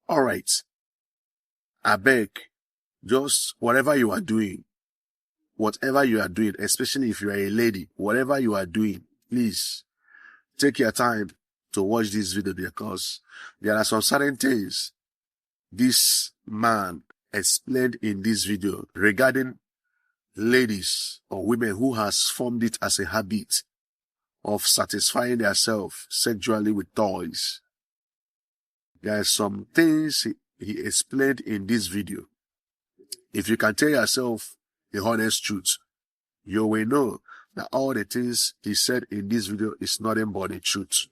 All right. I beg, just whatever you are doing, especially if you are a lady, whatever you are doing, please take your time to watch this video, because there are some certain things this man explained in this video regarding ladies or women who has formed it as a habit of satisfying themselves sexually with toys. There are some things he explained in this video. If you can tell yourself the honest truth, you will know that all the things he said in this video is nothing but the truth.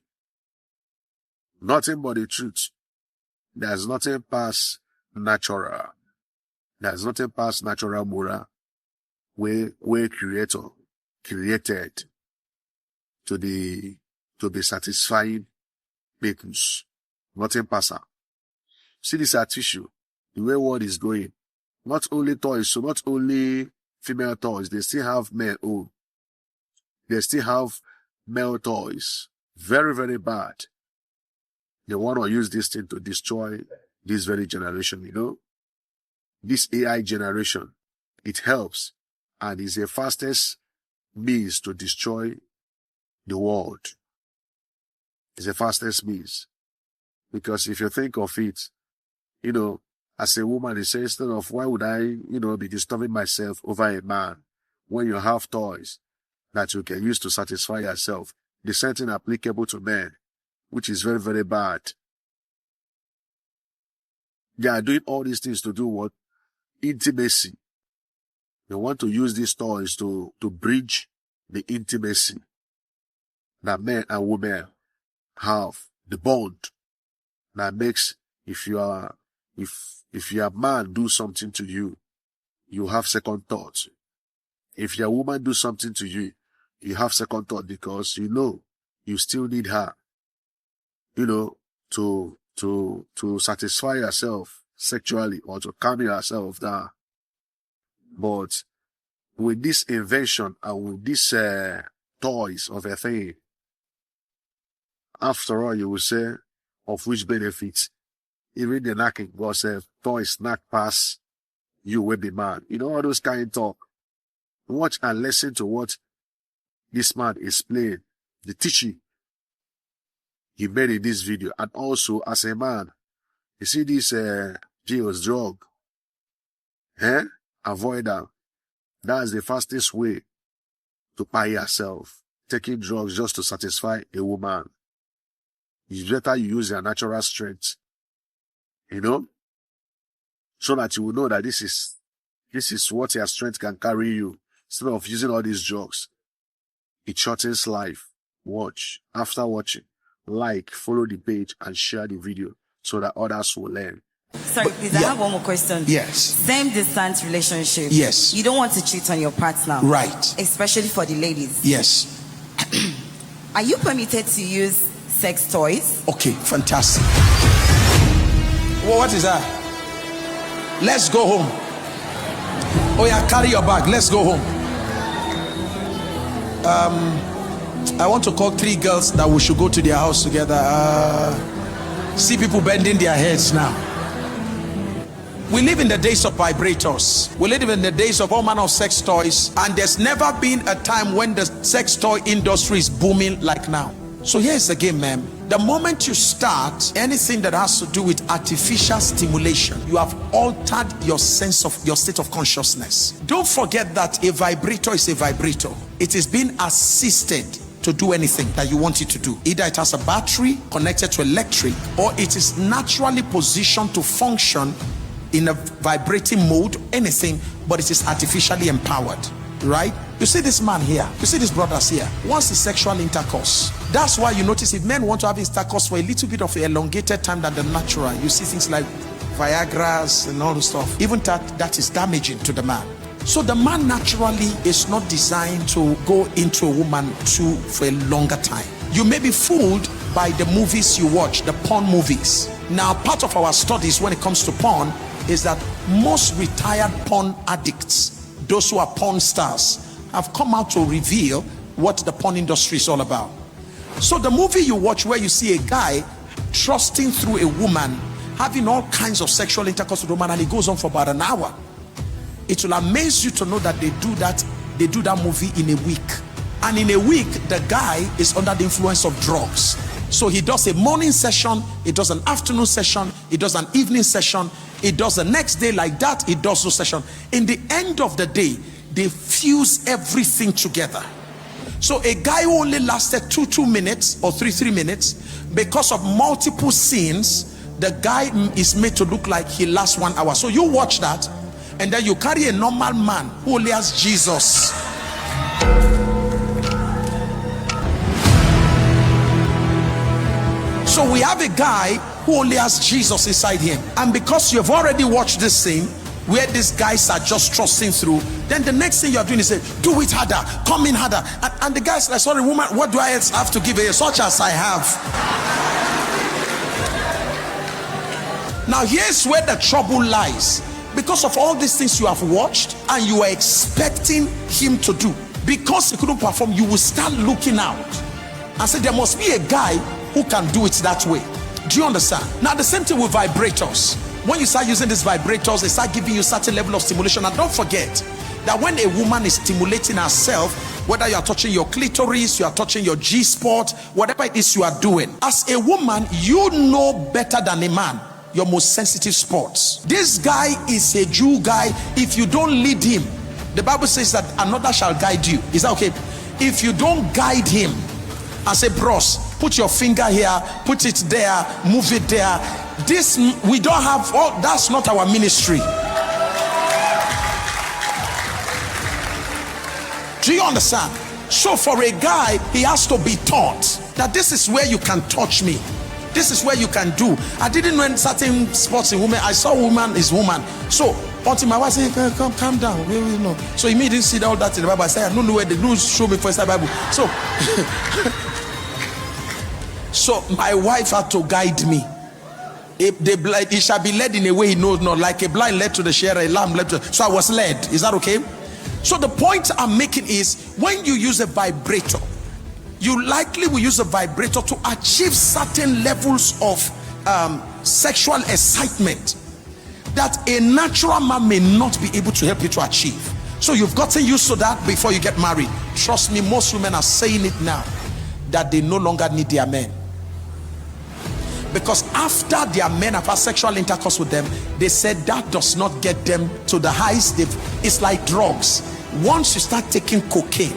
Nothing but the truth. There's nothing past natural. There's nothing past natural moral where creator created to be satisfying peoples. Nothing past that. See this tissue, the way world is going. Not only toys, so not only female toys, they still have male own. They still have male toys. Very, very bad. They want to use this thing to destroy this very generation, you know. This AI generation, it helps and is the fastest means to destroy the world. It's the fastest means. Because if you think of it, you know, as a woman, you say, instead of why would I, be disturbing myself over a man when you have toys that you can use to satisfy yourself? The same thing applicable to men, which is very, very bad. They are doing all these things to do what? Intimacy. They want to use these toys to bridge the intimacy that men and women have, the bond that makes, if your man do something to you, you have second thoughts. If your woman do something to you, you have second thought, because you still need her, to satisfy yourself sexually or to calm yourself down. But with this invention and with these toys of a thing, after all, you will say, of which benefits? Even the knocking, God said, toys knock past you will be man. You know all those kind of talk. Watch and listen to what this man is playing, the teaching he made in this video. And also, as a man, you see this Geo's drug. Avoid that. That is the fastest way to buy yourself. Taking drugs just to satisfy a woman. It's better you use your natural strength, so that you will know that this is what your strength can carry you, instead of using all these drugs. It shortens life. Watch. After watching, like, follow the page and share the video so that others will learn. Sorry, please, I have one more question. Yes. Same distance relationship. Yes. You don't want to cheat on your partner. Right. Especially for the ladies. Yes. Are you permitted to use sex toys? Okay, fantastic. Well, what is that? Let's go home. Oh yeah, carry your bag. Let's go home. I want to call 3 girls that we should go to their house together. See people bending their heads now. We live in the days of vibrators. We live in the days of all manner of sex toys, and there's never been a time when the sex toy industry is booming like now. So here's the game, man. The moment you start anything that has to do with artificial stimulation, you have altered your sense of your state of consciousness. Don't forget that a vibrator is a vibrator. It is being assisted to do anything that you want it to do. Either it has a battery connected to electric, or it is naturally positioned to function in a vibrating mode, anything, but it is artificially empowered. Right? You see this man here, you see these brothers here, wants the sexual intercourse. That's why you notice if men want to have intercourse for a little bit of elongated time than the natural, you see things like Viagra's and all the stuff. Even that is damaging to the man. So the man naturally is not designed to go into a woman for a longer time. You may be fooled by the movies you watch, the porn movies. Now, part of our studies when it comes to porn is that most retired porn addicts, those who are porn stars, have come out to reveal what the porn industry is all about. So the movie you watch where you see a guy trusting through a woman having all kinds of sexual intercourse with a woman, and it goes on for about an hour. It will amaze you to know that they do that movie in a week. And in a week, the guy is under the influence of drugs. So he does a morning session, he does an afternoon session, he does an evening session, he does the next day like that, he does no session. In the end of the day, they fuse everything together. So a guy who only lasted 2 minutes or 3 minutes, because of multiple scenes, the guy is made to look like he lasts 1 hour. So you watch that, and then you carry a normal man who only has Jesus. So we have a guy who only has Jesus inside him. And because you've already watched this scene where these guys are just trusting through, then the next thing you're doing is say, do it harder, come in harder. And the guy's like, sorry woman, what do I have to give you? Such as I have. Now here's where the trouble lies. Because of all these things you have watched and you are expecting him to do, because he couldn't perform, you will start looking out and say there must be a guy who can do it that way. Do you understand? Now the same thing with vibrators. When you start using these vibrators, they start giving you certain level of stimulation. And don't forget that when a woman is stimulating herself, whether you are touching your clitoris, you are touching your G-spot, whatever it is you are doing, as a woman, you know better than a man your most sensitive spots. This guy is a Jew guy. If you don't lead him, the Bible says that another shall guide you. Is that okay? If you don't guide him and say, bros, put your finger here, put it there, move it there, this we don't have, oh, that's not our ministry. Do you understand? So for a guy, he has to be taught that this is where you can touch me, this is where you can do. I didn't know in certain spots in women. I saw woman is woman. So until my wife said, come calm down, we know. So he didn't see all that in the Bible. I said, I don't know where they do show me first the Bible. So so my wife had to guide me. It shall be led in a way he knows not, like a blind led to the shearer, a lamb led to. So I was led. Is that okay? So the point I'm making is, when you use a vibrator, you likely will use a vibrator to achieve certain levels of sexual excitement that a natural man may not be able to help you to achieve. So you've gotten used to that before you get married. Trust me, most women are saying it now, that they no longer need their men. Because after their men have had sexual intercourse with them, they said that does not get them to the highs. It's like drugs. Once you start taking cocaine,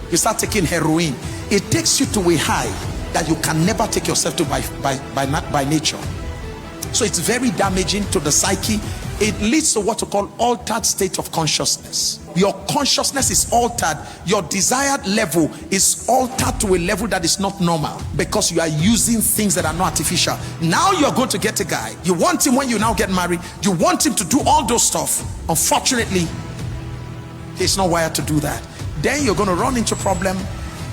you start taking heroin, it takes you to a high that you can never take yourself to by nature. So it's very damaging to the psyche. It leads to what we call altered state of consciousness. Your consciousness is altered. Your desired level is altered to a level that is not normal, because you are using things that are not artificial. Now you're going to get a guy. You want him, when you now get married, you want him to do all those stuff. Unfortunately, he's not wired to do that. Then you're going to run into problem.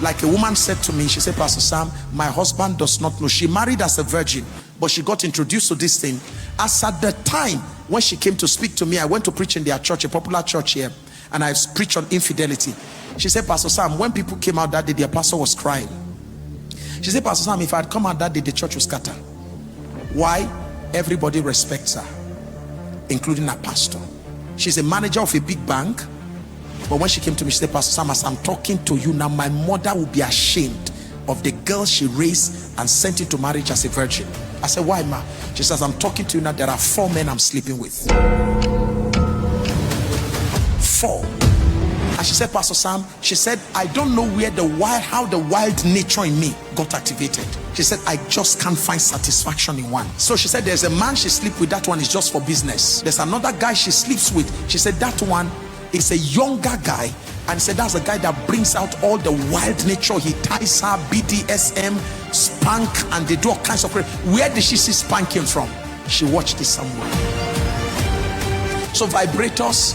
Like a woman said to me, she said, Pastor Sam, my husband does not know. She married as a virgin, but she got introduced to this thing. As at the time when she came to speak to me, I went to preach in their church, a popular church here, and I preached on infidelity. She said, Pastor Sam, when people came out that day, their pastor was crying. She said, Pastor Sam, if I had come out that day, the church would scatter. Why? Everybody respects her, including her pastor. She's a manager of a big bank. But when she came to me, she said, Pastor Sam, as I'm talking to you now, my mother will be ashamed of the girl she raised and sent into marriage as a virgin. I said, why, ma? She says, I'm talking to you now, there are 4 men I'm sleeping with. 4. And she said, Pastor Sam, she said, I don't know how the wild nature in me got activated. She said, I just can't find satisfaction in one. So she said, there's a man she sleeps with, that one is just for business. There's another guy she sleeps with. She said, that one is a younger guy, and said that's a guy that brings out all the wild nature. He ties her, BDSM, spank, and they do all kinds of. Where did she see spanking from? She watched it somewhere. So vibrators,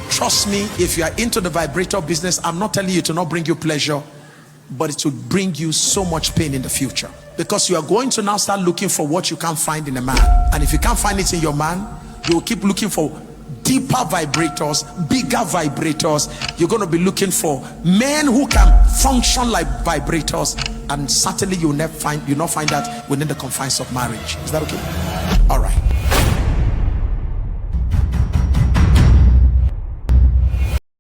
trust me, if you are into the vibrator business, I'm not telling you to not bring you pleasure, but it will bring you so much pain in the future, because you are going to now start looking for what you can't find in a man. And if you can't find it in your man, you will keep looking for deeper vibrators, bigger vibrators. You're going to be looking for men who can function like vibrators, and certainly you'll not find that within the confines of marriage. Is that okay? All right.